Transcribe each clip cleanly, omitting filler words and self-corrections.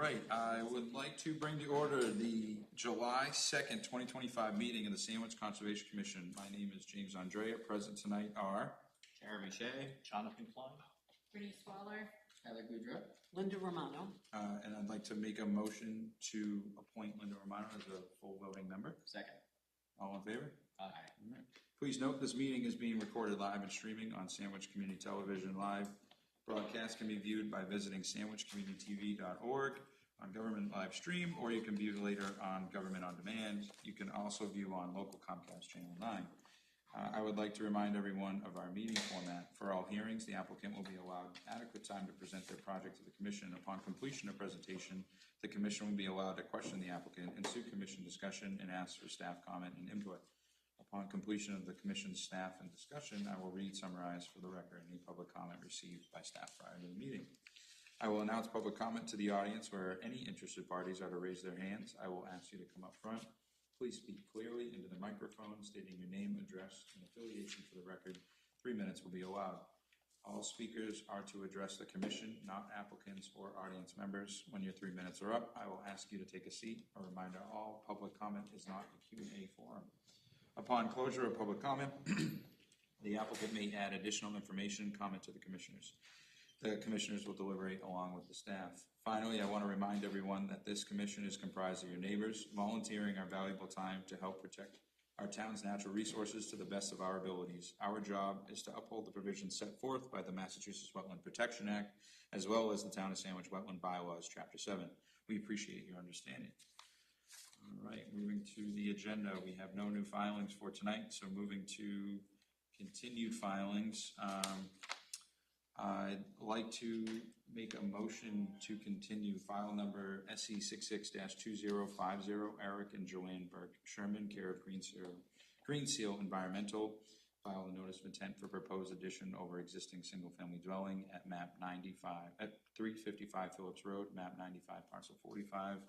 right, I would like to bring to order the July 2nd, 2025 meeting of the Sandwich Conservation Commission. My name is James Andrea. Present tonight are Jeremy Shea, Jonathan Klein, Bernice Waller, Heather Goudreau, Linda Romano. and I'd like to make a motion to appoint Linda Romano as a full voting member. second. All in favor? Aye. All right. Please note this meeting is being recorded live and streaming on Sandwich Community Television Live. Broadcast can be viewed by visiting sandwichcommunitytv.org on Government Live Stream, or you can view later on Government On Demand. You can also view on local Comcast Channel 9. I would like to remind everyone of our meeting format. For all hearings, the applicant will be allowed adequate time to present their project to the Commission. Upon completion of presentation, the Commission will be allowed to question the applicant, ensue Commission discussion, and ask for staff comment and input. Upon completion of the Commission's staff and discussion, I will summarize for the record any public comment received by staff prior to the meeting. I will announce public comment to the audience where any interested parties are to raise their hands. I will ask you to come up front. Please speak clearly into the microphone, stating your name, address, and affiliation for the record. 3 minutes will be allowed. All speakers are to address the Commission, not applicants or audience members. When your 3 minutes are up, I will ask you to take a seat. A reminder, all public comment is not a Q&A forum. Upon closure of public comment, the applicant may add additional information, comment to the Commissioners. The Commissioners will deliberate along with the staff. Finally, I want to remind everyone that this Commission is comprised of your neighbors, volunteering our valuable time to help protect our town's natural resources to the best of our abilities. Our job is to uphold the provisions set forth by the Massachusetts Wetland Protection Act, as well as the Town of Sandwich Wetland Bylaws, Chapter 7. We appreciate your understanding. All right, moving to the agenda, we have no new filings for tonight, so moving to continued filings. I'd like to make a motion to continue file number SE 66-2050, Eric and Joanne Burke Sherman, care of Green Seal Environmental. File a notice of intent for proposed addition over existing single-family dwelling at map 95, at 355 Phillips Road, map 95, parcel 45.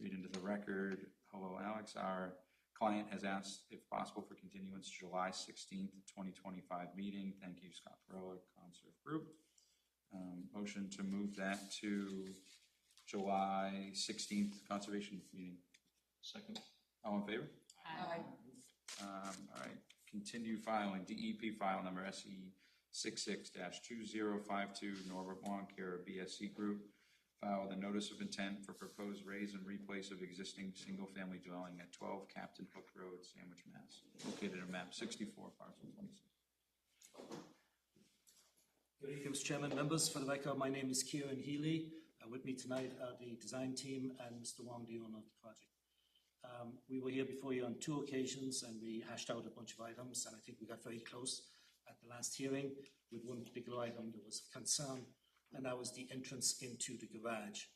Read into the record. Hello, Alex. Our client has asked if possible for continuance July 16th, 2025 meeting. Thank you, Scott Perella, Conserve Group. Motion to move that to July 16th Conservation meeting. Second. All in favor? Aye. All right. Continue filing. DEP file number SE 66-2052, Norbert Wong, care of BSC Group. File the notice of intent for proposed raise and replace of existing single-family dwelling at 12 Captain Hook Road, Sandwich, Mass. Located in map 64, parcel 26. Good evening, Mr. Chairman, members. For the record, my name is Kieran Healy. With me tonight are the design team and Mr. Wong, the owner of the project. We were here before you on 2 occasions and we hashed out a bunch of items, and I think we got very close at the last hearing with one particular item that was of concern, and that was the entrance into the garage.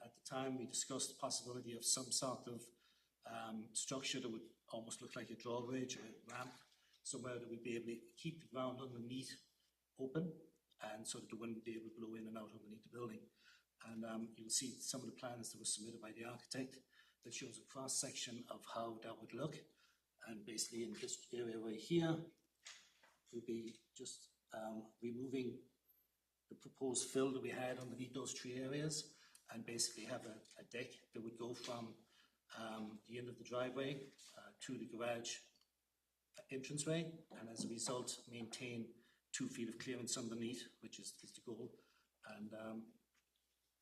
At the time, we discussed the possibility of some sort of structure that would almost look like a drawbridge or a ramp, somewhere that would be able to keep the ground underneath open, and so that the wind would be able to blow in and out underneath the building. And you'll see some of the plans that were submitted by the architect that shows a cross section of how that would look. And basically in this area right here, we'll be just removing the proposed fill that we had underneath those 3 areas, and basically have a deck that would go from the end of the driveway to the garage entranceway, and as a result maintain 2 feet of clearance underneath, which is the goal. And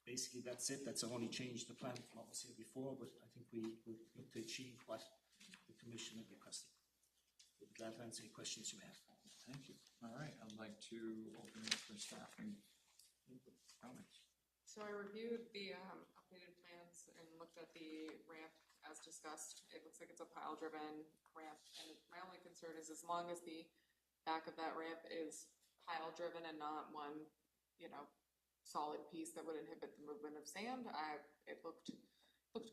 basically that's it. That's our only change to the plan from what was here before, but I think we look to achieve what the Commission had requested. We'll be glad to answer any questions you may have. Thank you. All right, I'd like to open it for staff and comments. So I reviewed the updated plans and looked at the ramp as discussed. It looks like it's a pile-driven ramp, and my only concern is as long as the back of that ramp is pile-driven and not one, solid piece that would inhibit the movement of sand. It looked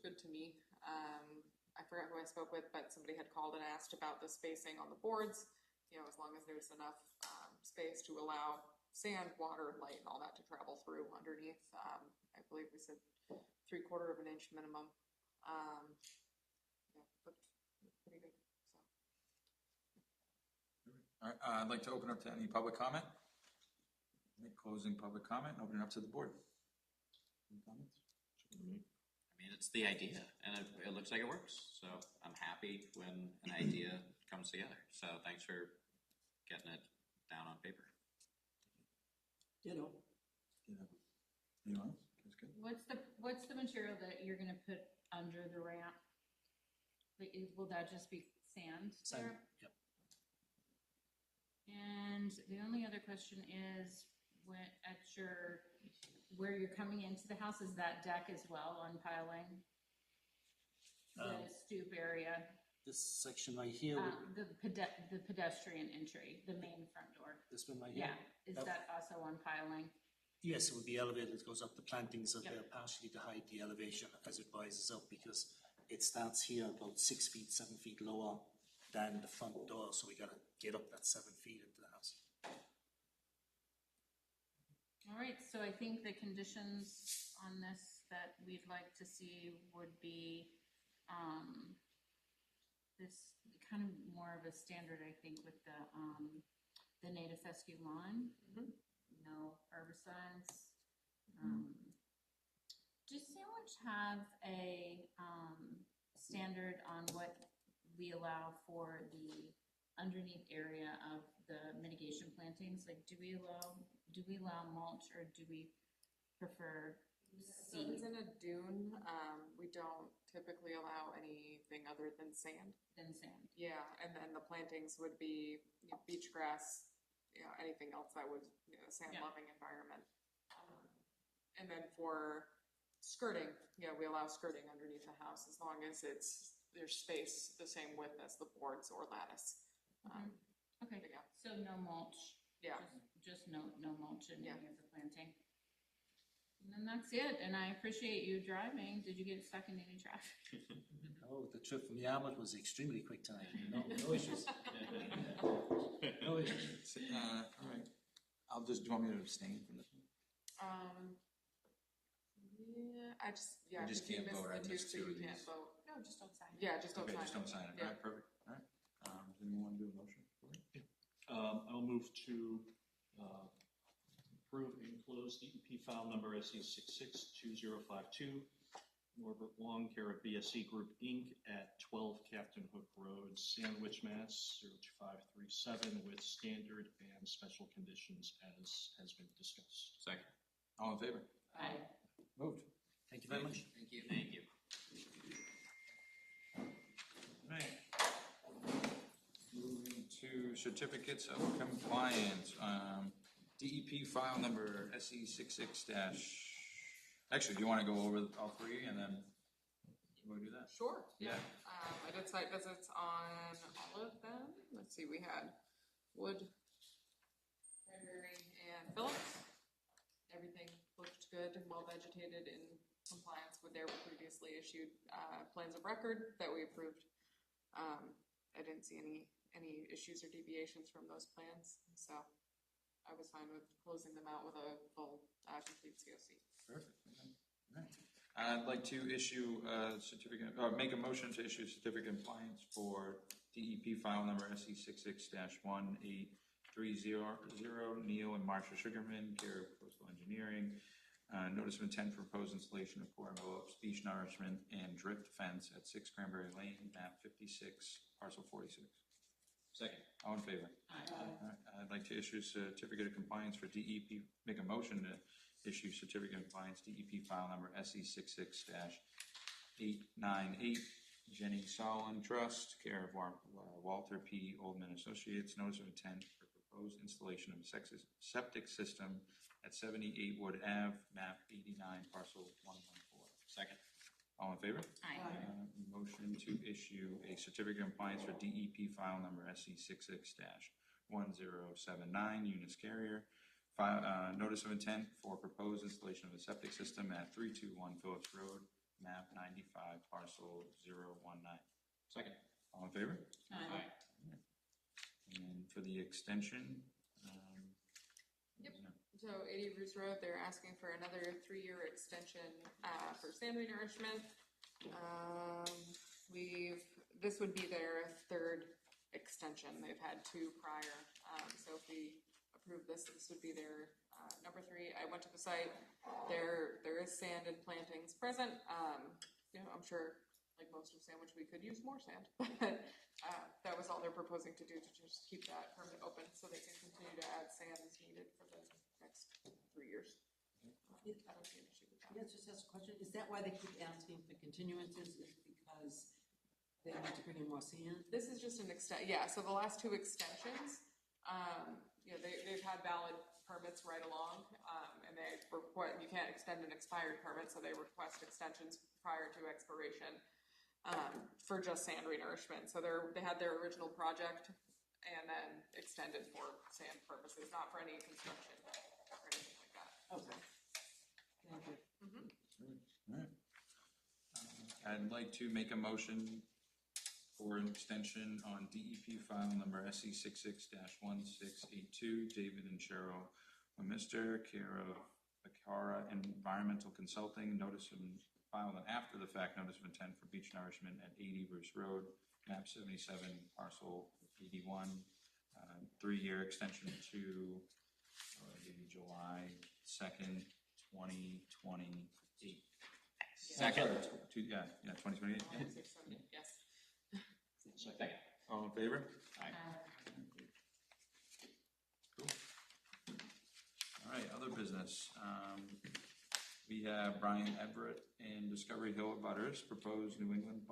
good to me. I forgot who I spoke with, but somebody had called and asked about the spacing on the boards. As long as there's enough space to allow sand, water, light, and all that to travel through underneath. I believe we said 3/4 of an inch minimum. Looked pretty good. So. All right, I'd like to open up to any public comment. Closing public comment, open it up to the board. Any comments? I mean, it's the idea, and it looks like it works. So I'm happy when an idea comes together. So thanks for getting it down on paper. Anyone else? That's good. What's the material that you're gonna put under the ramp? Like, will that just be sand Sand, there? yep. And the only other question is, where you're coming into the house, is that deck as well on piling? The stoop area, This section right here, the pedestrian entry, the main front door. this one right here. Yeah, is that also on piling? Yes, it would be elevated, it goes up, the plantings are Yep. there partially to hide the elevation as it rises up, because it starts here about 6 feet, 7 feet lower than the front door, so we gotta get up that 7 feet into the house. All right, so I think the conditions on this that we'd like to see would be, this kind of more of a standard, I think, with the native fescue lawn. No herbicides. Does Sandwich have a, standard on what we allow for the underneath area of the mitigation plantings? Like, do we allow mulch, or do we prefer So it's seed in a dune. We don't typically allow anything other than sand. than sand? Yeah, and then the plantings would be beach grass, anything else that would, sand-loving environment. And then for skirting, we allow skirting underneath the house as long as there's space the same width as the boards or lattice. Okay, Yeah. so no mulch? Yeah. Just no mulch in Yeah. any of the planting? And then that's it, and I appreciate you driving. Did you get stuck in any traffic? Oh, the trip from Yarmouth was extremely quick tonight, no issues. No issues. All right. Do you want me to abstain from this one? Yeah, I just because you can't missed vote. I the two, missed so two you of can't these. vote. No, just don't sign it. Yeah, just don't Okay, sign it. just don't sign it. Yeah. All right, perfect. All right. Does anyone want to do a motion for it? I'll move to approve and close DEP file number SE 662052, Norbert Long, care of BSC Group, Inc., at 12 Captain Hook Road, Sandwich, Mass. 02537, with standard and special conditions as has been discussed. Second. All in favor? Aye. Moved. Thank you very much. Thank you. Thank you. Right. Moving to certificates of compliance. DEP file number SE 66 - actually, do you want to go over all three and then we'll do that? Sure. Yeah. I did site visits on all of them. Let's see, we had Wood, Cranberry, and Phillips. Everything looked good and well vegetated in compliance with their previously issued plans of record that we approved. I didn't see any issues or deviations from those plans, so I was fine with closing them out with a full complete COC. Perfect. Okay. All right. I'd like to issue a certificate, or make a motion to issue certificate of compliance for DEP file number SE 66-1830, Neil and Marsha Sugarman, care of Coastal Engineering. Notice of intent for proposed installation of core envelopes, beach nourishment, and drift fence at 6 Cranberry Lane, map 56, parcel 46. Second. All in favor? Aye. All right. I'd like to issue certificate of compliance for DEP, make a motion to issue certificate of compliance, DEP file number SE 66-898, Jenny Solon Trust, care of Walter P. Oldman Associates, notice of intent for proposed installation of a septic system at 78 Wood Ave, map 89, parcel 114. Second. All in favor? Aye. Motion to issue a certificate of compliance for DEP file number SE 66-1079, Eunice Carrier. Notice of intent for proposed installation of a septic system at 321 Phillips Road, map 95, parcel 019. Second. All in favor? Aye. And for the extension, Yep. So 80 Roos Road, they're asking for another 3-year extension for salmon nourishment. This would be their third extension. They've had 2 prior. So if we approve this would be their Number 3, I went to the site. There is sand and plantings present. I'm sure, like most of Sandwich, we could use more sand, but that was all they're proposing to do, to just keep that permit open so they can continue to add sand as needed for the next 3 years. I don't see an issue with that. Yes, just ask a question. Is that why they keep asking for continuances? Is it because they need to bring in more sand? This is just an so the last 2 extensions, they've had valid permits right along, and you can't extend an expired permit, so they request extensions prior to expiration for just sand renourishment. So they had their original project and then extended for sand purposes, not for any construction or anything like that. Okay. Thank you. All right. I'd like to make a motion for an extension on DEP file number SE 66-1682, David and Cheryl Mr. care of Akara Environmental Consulting, notice of filed an after the fact notice of intent for beach nourishment at 80 Roos Road, map 77, parcel 81, 3-year extension to July 2nd, 2028. Second. 2028. Yeah. 6, 7, yes. Second. All in favor? Aye. Cool. All right, other business. We have Brian Everett and Discovery Hill at Butters proposed New England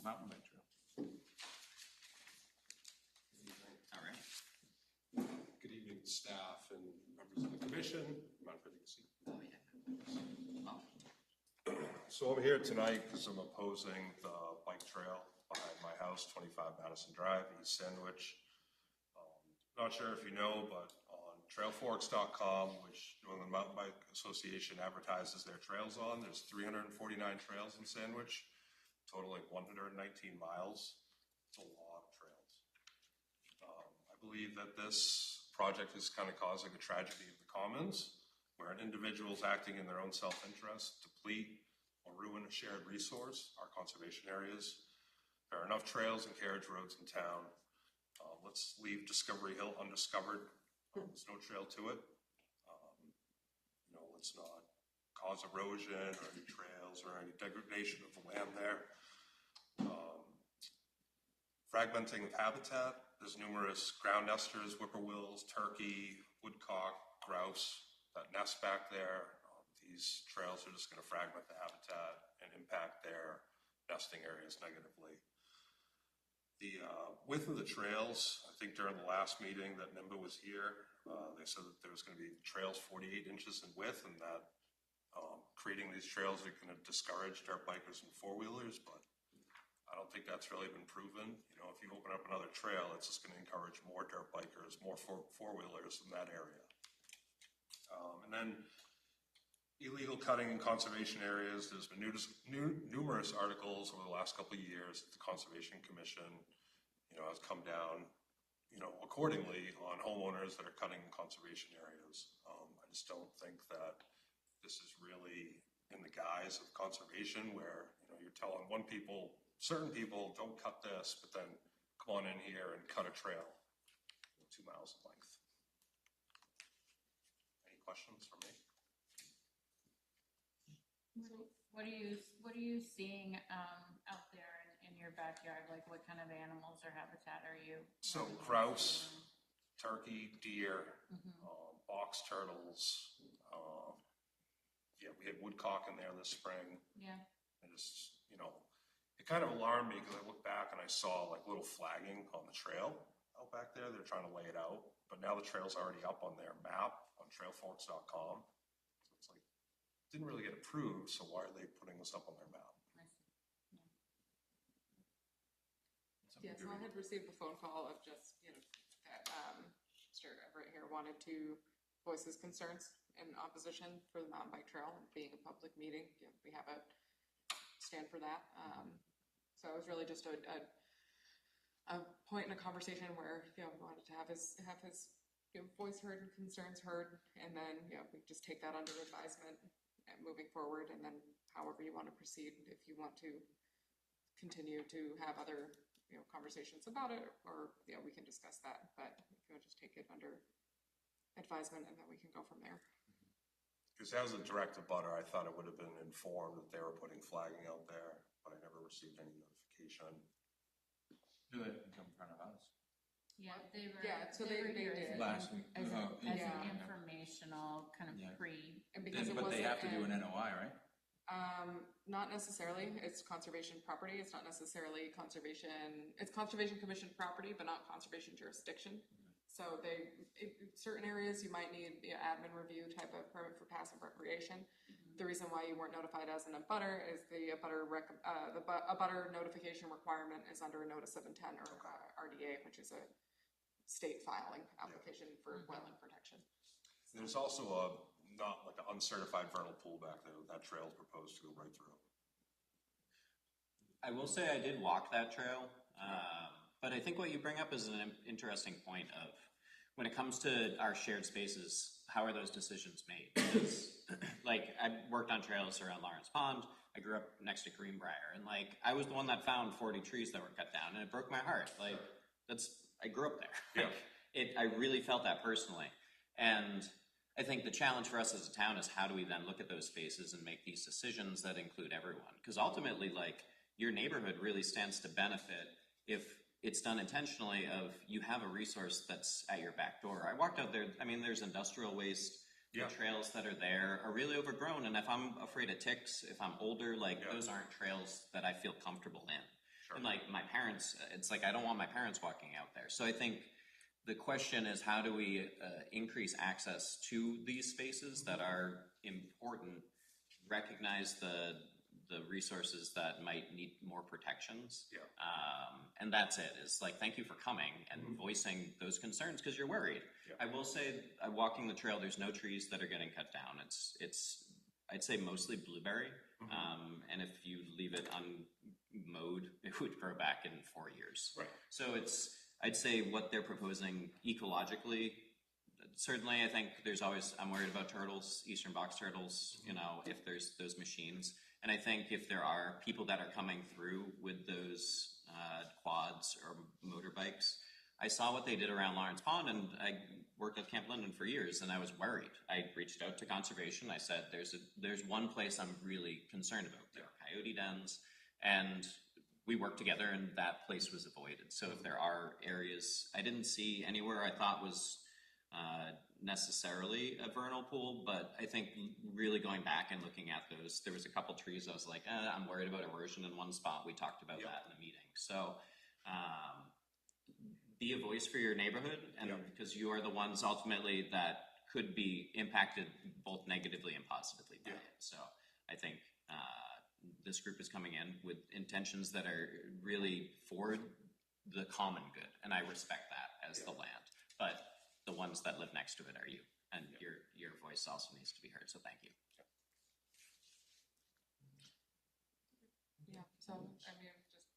mountain bike trail. All right. Good evening, staff and members of the commission. Mind if I take a seat? Oh, yeah. So I'm here tonight because I'm opposing the bike trail behind my house, 25 Madison Drive, East Sandwich. Not sure if you know, but on trailforks.com, which New England Mountain Bike Association advertises their trails on, there's 349 trails in Sandwich, totaling 119 miles. It's a lot of trails. I believe that this project is kind of causing a tragedy of the commons, where an individual is acting in their own self-interest, deplete or ruin a shared resource, our conservation areas. There are enough trails and carriage roads in town. Let's leave Discovery Hill undiscovered. There's no trail to it. Let's not cause erosion or any trails or any degradation of the land there. Fragmenting of habitat. There's numerous ground nesters, whippoorwills, turkey, woodcock, grouse that nest back there. These trails are just going to fragment the habitat and impact their nesting areas negatively. The width of the trails, I think during the last meeting that NIMBA was here, they said that there was going to be trails 48 inches in width, and that creating these trails are going to discourage dirt bikers and four-wheelers, but I don't think that's really been proven. If you open up another trail, it's just going to encourage more dirt bikers, more four-wheelers in that area. And then illegal cutting in conservation areas. There's been numerous articles over the last couple of years that the Conservation Commission, has come down, accordingly on homeowners that are cutting in conservation areas. I just don't think that this is really in the guise of conservation, where you're telling certain people don't cut this, but then come on in here and cut a trail 2 miles in length. Any questions for me? What are you seeing out there in your backyard? Like, what kind of animals or habitat are you? So grouse, turkey, deer, box turtles. We had woodcock in there this spring. Yeah. And just, it kind of alarmed me because I looked back and I saw like little flagging on the trail out back there. They're trying to lay it out, but now the trail's already up on their map on trailforks.com. So it's like, didn't really get approved, so why are they putting this up on their map? I see. Yeah, so I had received a phone call of just, that Mr. Everett here wanted to voice his concerns in opposition for the mountain bike trail being a public meeting. We have a stand for that. So it was really just a point in a conversation where, we wanted to have his voice heard and concerns heard, and then, we just take that under advisement and moving forward, and then however you want to proceed, if you want to continue to have other conversations about it, or we can discuss that, but if you want to just take it under advisement, and then we can go from there. Because as a direct abutter, I thought it would have been informed that they were putting flagging out there, but I never received any notification. Do they come in front of us? Yeah, they were. Yeah, so they were they here did. as Last week. as Oh, as yeah. an informational kind of Yeah. And because it But they wasn't have to do an NOI, right? Not necessarily. It's conservation property. It's not necessarily conservation. It's conservation commission property, but not conservation jurisdiction. So certain areas you might need the admin review type of permit for passive recreation. The reason why you weren't notified as an abutter is the abutter notification requirement is under a notice of intent or RDA, which is a state filing application for wetland protection. There's also not like an uncertified vernal pool back there. That trail is proposed to go right through. I will say I did walk that trail, but I think what you bring up is an interesting point of when it comes to our shared spaces, how are those decisions made? Because, like, I worked on trails around Lawrence Pond. I grew up next to Greenbrier, and like I was the one that found 40 trees that were cut down, and it broke my heart. Like I grew up there. Yeah. I really felt that personally, and I think the challenge for us as a town is how do we then look at those spaces and make these decisions that include everyone? Because ultimately, like, your neighborhood really stands to benefit if it's done intentionally of you have a resource that's at your back door. I walked out there, I mean, there's industrial waste, Yeah. the trails that are there are really overgrown, and if I'm afraid of ticks, if I'm older, like, Yeah. those aren't trails that I feel comfortable in. Sure. And like my parents, it's like I don't want my parents walking out there. So I think the question is how do we increase access to these spaces that are important, recognize the resources that might need more protections. Yeah. And that's it. It's like, thank you for coming and voicing those concerns because you're worried. Yeah. I will say, walking the trail, there's no trees that are getting cut down. It's I'd say mostly blueberry. And if you leave it unmowed, it would grow back in 4 years. Right. So I'd say what they're proposing ecologically, certainly I think I'm worried about turtles, eastern box turtles, if there's those machines. And I think if there are people that are coming through with those quads or motorbikes, I saw what they did around Lawrence Pond, and I worked at Camp Linden for years, and I was worried. I reached out to conservation. I said, there's one place I'm really concerned about. There are coyote dens, and we worked together, and that place was avoided. So if there are areas, I didn't see anywhere I thought was necessarily a vernal pool, but I think really going back and looking at those, there was a couple trees I was like, I'm worried about erosion in one spot. We talked about that in the meeting. So be a voice for your neighborhood, and because you are the ones ultimately that could be impacted both negatively and positively by it. So I think this group is coming in with intentions that are really for the common good, and I respect that as the land. But the ones that live next to it are you, and your voice also needs to be heard, so thank you. Yeah, so, I mean, just,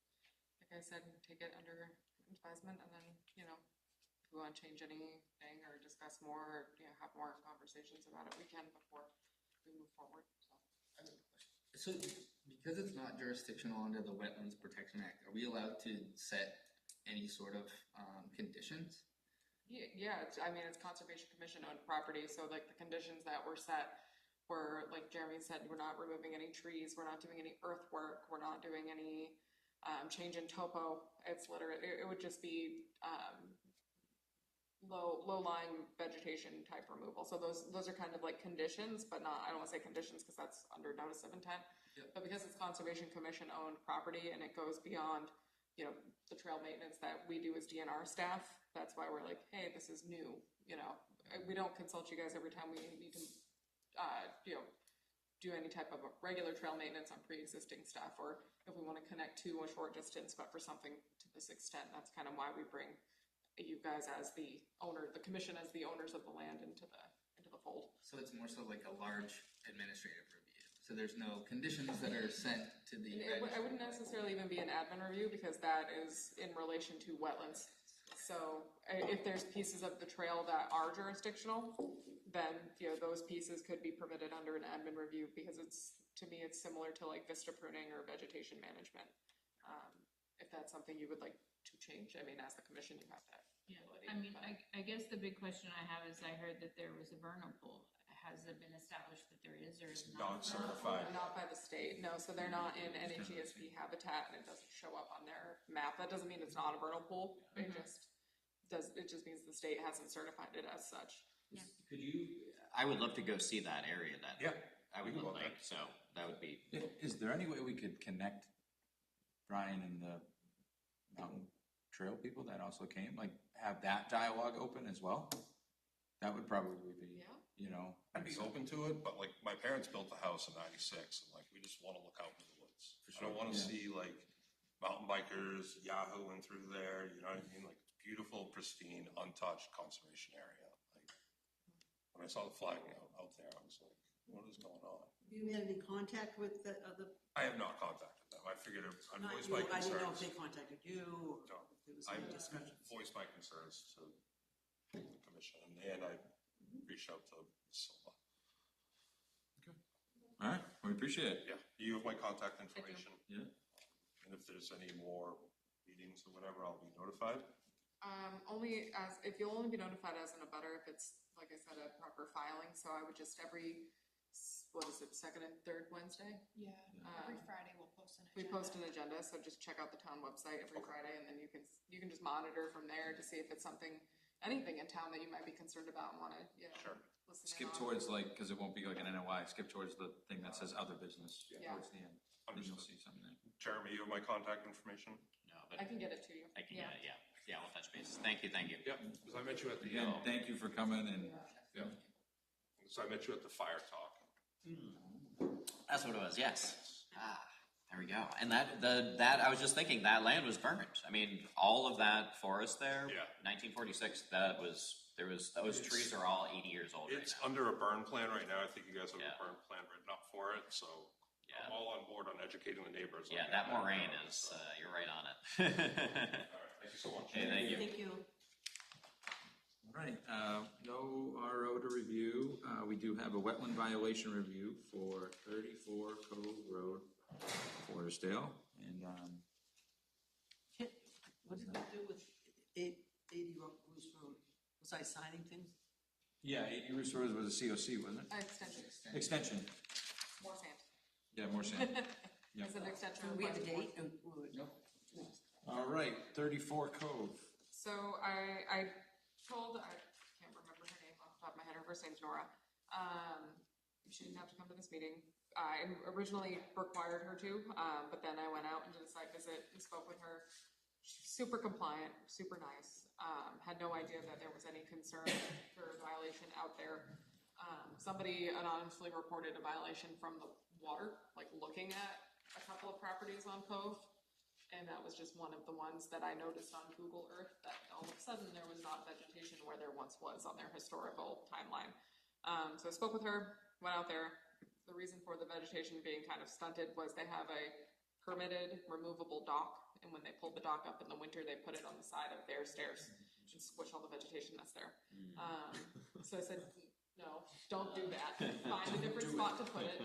like I said, take it under advisement, and then, if we want to change anything or discuss more, or, have more conversations about it, we can before we move forward, so. I have a question. So, because it's not jurisdictional under the Wetlands Protection Act, are we allowed to set any sort of conditions? Yeah, it's Conservation Commission owned property, so like the conditions that were set were, like Jeremy said, we're not removing any trees, we're not doing any earthwork, we're not doing any change in topo. It's literally, it would just be low-lying vegetation type removal. So those are kind of like conditions, but not, I don't want to say conditions because that's under notice of intent. Yep. But because it's Conservation Commission owned property and it goes beyond, the trail maintenance that we do as DNR staff, that's why we're like, hey, this is new, we don't consult you guys every time we need to, do any type of a regular trail maintenance on pre-existing stuff, or if we want to connect to a short distance, but for something to this extent, that's kind of why we bring you guys as the owner, the commission as the owners of the land into the fold. So it's more so like a large administrative review. So there's no conditions that are sent to the. I wouldn't necessarily even be an admin review because that is in relation to wetlands. So if there's pieces of the trail that are jurisdictional, then those pieces could be permitted under an admin review because to me it's similar to like vista pruning or vegetation management. If that's something you would like to change, as the commission, you have that ability. I mean, but- I guess the big question I have is I heard that there was a vernal pool. Has it been established that there is or is It's not? not certified. Not by the state, no, so they're not in any GSP habitat and it doesn't show up on their map. That doesn't mean it's not a vernal pool, it just means the state hasn't certified it as such. Could you, I would love to go see that area then. Yeah, I would we can love go like, so that would be, Is there any way we could connect Brian and the mountain trail people that also came, like have that dialogue open as well? That would probably be, Yeah. you know. I'd be open to it, but like my parents built the house in '96 and like we just want to look out into the woods. I don't want to Yeah. see like mountain bikers yahooing through there, you know what I mean? Like beautiful, pristine, untouched conservation area. Like when I saw the flag out there, I was like, what is going on? Have you had any contact with the other? I have not contacted them. I figured I'd Not voice you, my I didn't know if concerns. they contacted you or No. if there was I any discussions. voiced my concerns to the commission and I reached out to Silva. All right, we appreciate it. Yeah, you have my contact information. Yeah. And if there's any more meetings or whatever, I'll be notified. If you'll only be notified as an abutter if it's, like I said, a proper filing, so I would just second and third Wednesday? Yeah, every Friday we'll post an agenda. We post an agenda, so just check out the town website every Friday, and then you can just monitor from there to see if it's anything in town that you might be concerned about and wanna, Sure. listen in Skip on. towards like, because it won't be like an NOI, skip towards the thing that says other business Yeah. towards the end. Then you'll Understood. see something there. Jeremy, you have my contact information? no, but I can get it to you. I can, yeah, we'll touch base. Thank you. Yep, because I met you at the, Again, thank you for coming and, yeah. So I met you at the fire talk. That's what it was, yes. There we go. And that I was just thinking, that land was burned. I mean, all of that forest there, Yeah. 1946, those trees are all 80 years old right It's now. under a burn plan right now. I think you guys have Yeah. a burn plan written up for it, so Yeah. I'm all on board on educating the neighbors. on Yeah, that moraine now, is, so. you're right on it. All right, thank you so much. Hey, thank you. Thank you. all right, no RO to review. We do have a wetland violation review for 34 Cove Road, Forestdale. And, What did you do with 80 Roos Road? Was I signing things? yeah, 80 Roos Road was a COC, wasn't it? Extension, Extension. more sand. Yeah, more sand. Yep. It's an extension. Do we have a request. date? All right, 34 Cove. So I can't remember her name off the top of my head, her first name's Nora. She didn't have to come to this meeting. I originally required her to, but then I went out and did a site visit and spoke with her. She's super compliant, super nice. Had no idea that there was any concern for violation out there. Somebody anonymously reported a violation from the water, like looking at a couple of properties on Cove. And that was just one of the ones that I noticed on Google Earth, that all of a sudden there was not vegetation where there once was on their historical timeline. So I spoke with her, went out there. The reason for the vegetation being kind of stunted was they have a permitted removable dock, and when they pulled the dock up in the winter, they put it on the side of their stairs and squish all the vegetation that's there. So I said, no, don't do that. Find a different spot to put it.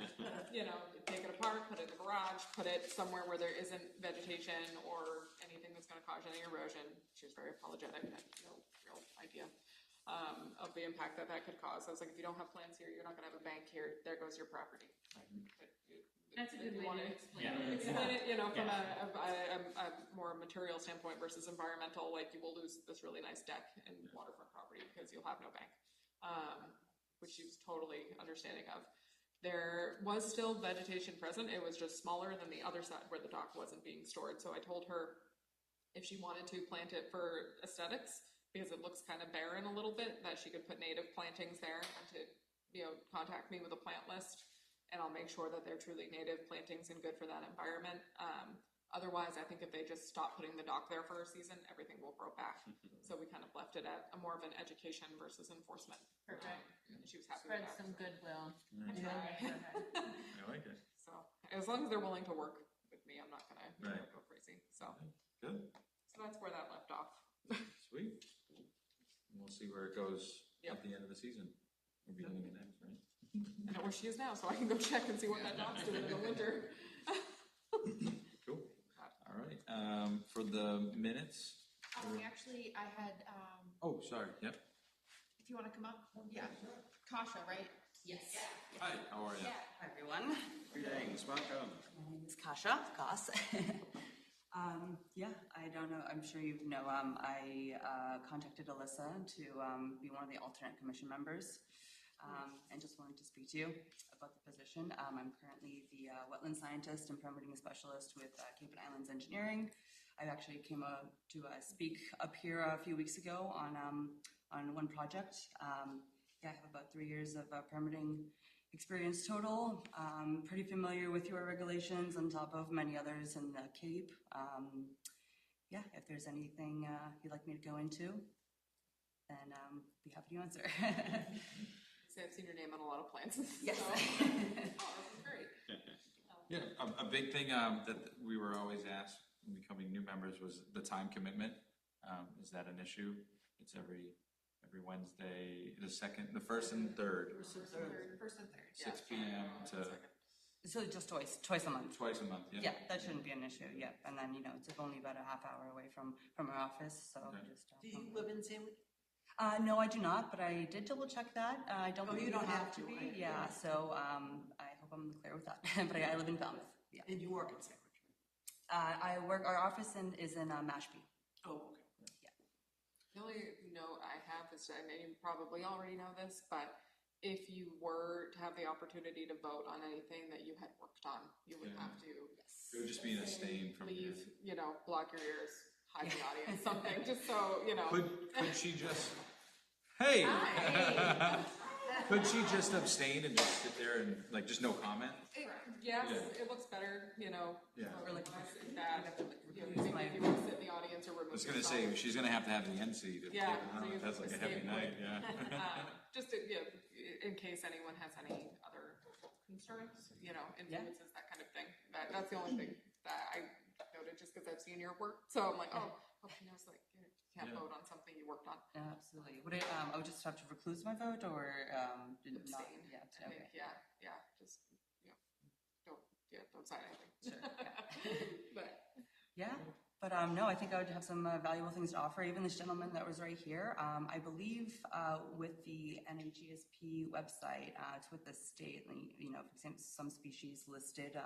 Take it apart, put it in the garage, put it somewhere where there isn't vegetation or anything that's gonna cause any erosion. She was very apologetic, had no real idea of the impact that could cause. I was like, if you don't have plans here, you're not gonna have a bank here, there goes your property. That's a good If you way wanna to explain it. explain it, from a more material standpoint versus environmental, like you will lose this really nice deck and waterfront property because you'll have no bank. Which she was totally understanding of. There was still vegetation present, it was just smaller than the other side where the dock wasn't being stored, so I told her if she wanted to plant it for aesthetics, because it looks kind of barren a little bit, that she could put native plantings there and to, contact me with a plant list, and I'll make sure that they're truly native plantings and good for that environment. Otherwise, I think if they just stop putting the dock there for a season, everything will grow back. So we kind of left it at more of an education versus enforcement. Perfect. And she was happy with Spread that. some goodwill. I like it. So, as long as they're willing to work with me, I'm not gonna Right. go crazy. So Good, that's where that left off. sweet. And we'll see where it goes Yep. at the end of the season. Or beginning of next, right? I know where she is now, so I can go check and see what that dock's doing in the winter. Cool. All right, for the minutes, Actually, I had, Oh, sorry, yep. if you wanna come up, yeah, Kasha, right? Yes. Hi, how are you? Hi, everyone. Greetings, welcome. My name is Kasha Goss. Yeah, I don't know, I'm sure you know, I contacted Alyssa to be one of the alternate commission members, and just wanted to speak to you about the position. I'm currently the wetland scientist and permitting specialist with Cape and Islands Engineering. I actually came to speak up here a few weeks ago on one project. Yeah, I have about 3 years of permitting experience total. Pretty familiar with your regulations on top of many others in the Cape. Yeah, if there's anything you'd like me to go into, then be happy to answer. So I've seen your name on a lot of plans. Yes. So, oh, this is great. Yeah, a big thing that we were always asked when becoming new members was the time commitment. Is that an issue? It's every Wednesday, the first and third, First and third. 6 p.m. to So just twice a month. twice a month, yeah? Yeah, that shouldn't be an issue, yeah. And then, it's only about a half hour away from our office, so Okay. just... Do you live in Sandwich? No, I do not, but I did double check that. I don't believe you don't have to to, be. right? Yeah, so I hope I'm clear with that. But I live in Falmouth, yeah. And you work in Sandwich? Our office is in Mashpee. Oh, okay. The only note I have is, and you probably already know this, but if you were to have the opportunity to vote on anything that you had worked on, you would Yeah. have to It would just be an abstain from leave, block your ears, hide the audience, something, just so, Could she just, hey! Could she just abstain and just sit there and, just no comment? Yes, Yeah. it looks better, Yeah. Or like, that, if you my- want to sit in the audience or remove I was gonna yourself. say, she's gonna have to have the NC to Yeah, take it so home. you That's like a heavy escape night, quick. yeah. Just to, in case anyone has any other concerns, influences, that kind of thing. That's the only thing that I noted, just because I've seen your work. So I'm like, hope she knows, you can't Yeah. vote on something you worked on. absolutely. Would I would just have to recluse my vote, or did not? Abstain. Yeah, I okay. think, just, don't sign anything. Sure, yeah. But, But no, I think I would have some valuable things to offer. Even this gentleman that was right here, I believe with the NHESP website, it's with the state, for example, some species listed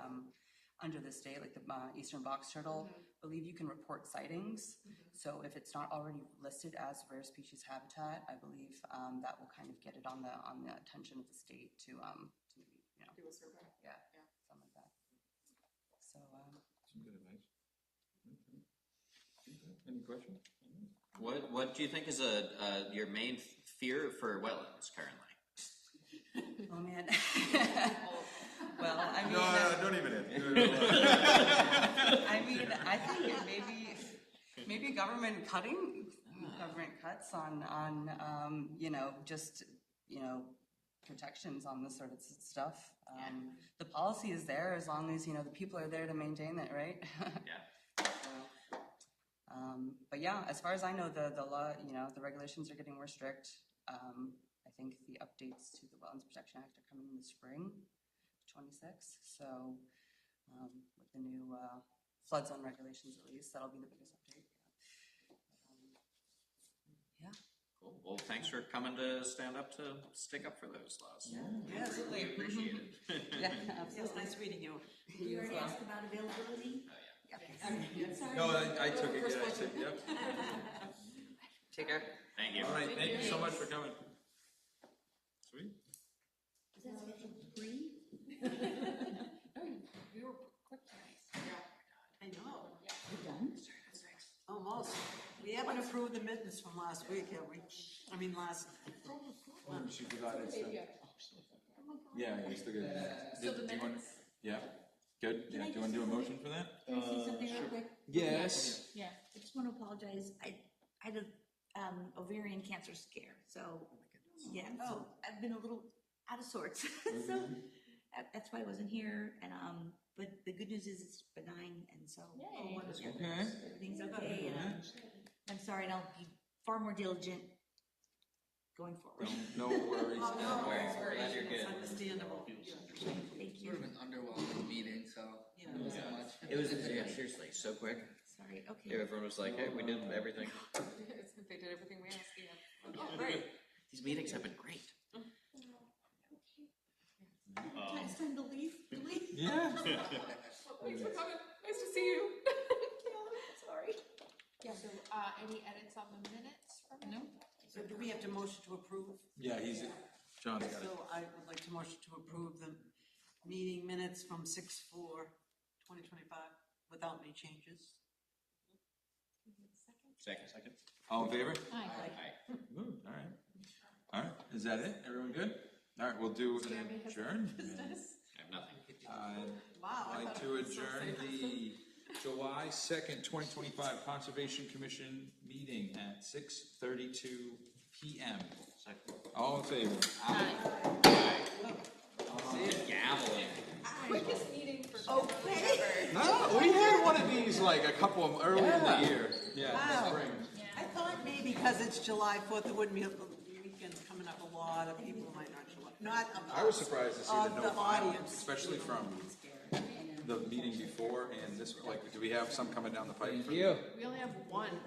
under the state, like the eastern box turtle, I believe you can report sightings. So if it's not already listed as rare species habitat, I believe that will kind of get it on the attention of the state to maybe, do a survey. yeah, something like that. So, Some good advice. Okay. Any questions? What do you think is your main fear for wetlands currently? oh man. Well, I mean, No, don't even. I mean, I think it maybe government cuts on protections on this sort of stuff. The policy is there as long as the people are there to maintain it, right? Yeah. But yeah, as far as I know, the law, the regulations are getting more strict. I think the updates to the Wetlands Protection Act are coming in the spring, 26. So with the new flood zone regulations, at least, that'll be the biggest update. Yeah. Cool. Well, thanks for coming to stand up to stick up for those laws. Yeah, Really appreciate it. Yeah, Yes, absolutely. nice meeting you. You already asked about availability? No, I took it, yeah, I said, yep. Take care. Thank you. All right, thank you so much for coming. Sweet. Is that scheduled free? You were quick tonight. I know. You're done? Almost. We haven't approved the minutes from last week, have we? I mean, last. She forgot it, so. Yeah, you're still good. So the Do you want- minutes? Yeah, good, yeah, do you wanna do a motion for that? Can I say something real quick? Yes. Yeah, I just want to apologize. I had a ovarian cancer scare, so, yeah, so I've been a little out of sorts. So that's why I wasn't here, and, but the good news is it's benign, and so. Yay. Yeah, Okay. everything's okay, and I'm sorry, and I'll be far more diligent going forward. No worries. No worries. Glad you're good. Understandable. Thank Sort of you. an underwhelming meeting, so. Yeah. not so much. It was, yeah, seriously, so quick. Sorry. great, okay. Yeah, everyone was like, hey, we did everything. They did everything we asked, yeah. Oh, great. These meetings have been great. It's time to leave, leave. Yeah. Thanks for coming. Nice to see you. Sorry. So, any edits on the minutes from it? No. So do we have to motion to approve? Yeah, John's got it. So I would like to motion to approve the meeting minutes from 6/4/2025 without any changes. Second. All in favor? Aye. Ooh, all right. All right, is that it? Everyone good? All right, we'll do an adjourn. I have nothing. Wow. I'd like to adjourn the July 2nd, 2025 Conservation Commission meeting at 6:32 p.m. All in favor? Gaveling. Quickest meeting for Okay. No, we had one of these like a couple of early in the year. Yeah, Wow. spring. I thought maybe because it's July 4th, there wouldn't be, the weekend's coming up, a lot of people might not show up. Not of I was us, surprised to see of the the no violence, audience. especially from the meeting before and this. Like, do we have some coming down the pipe? We only have one.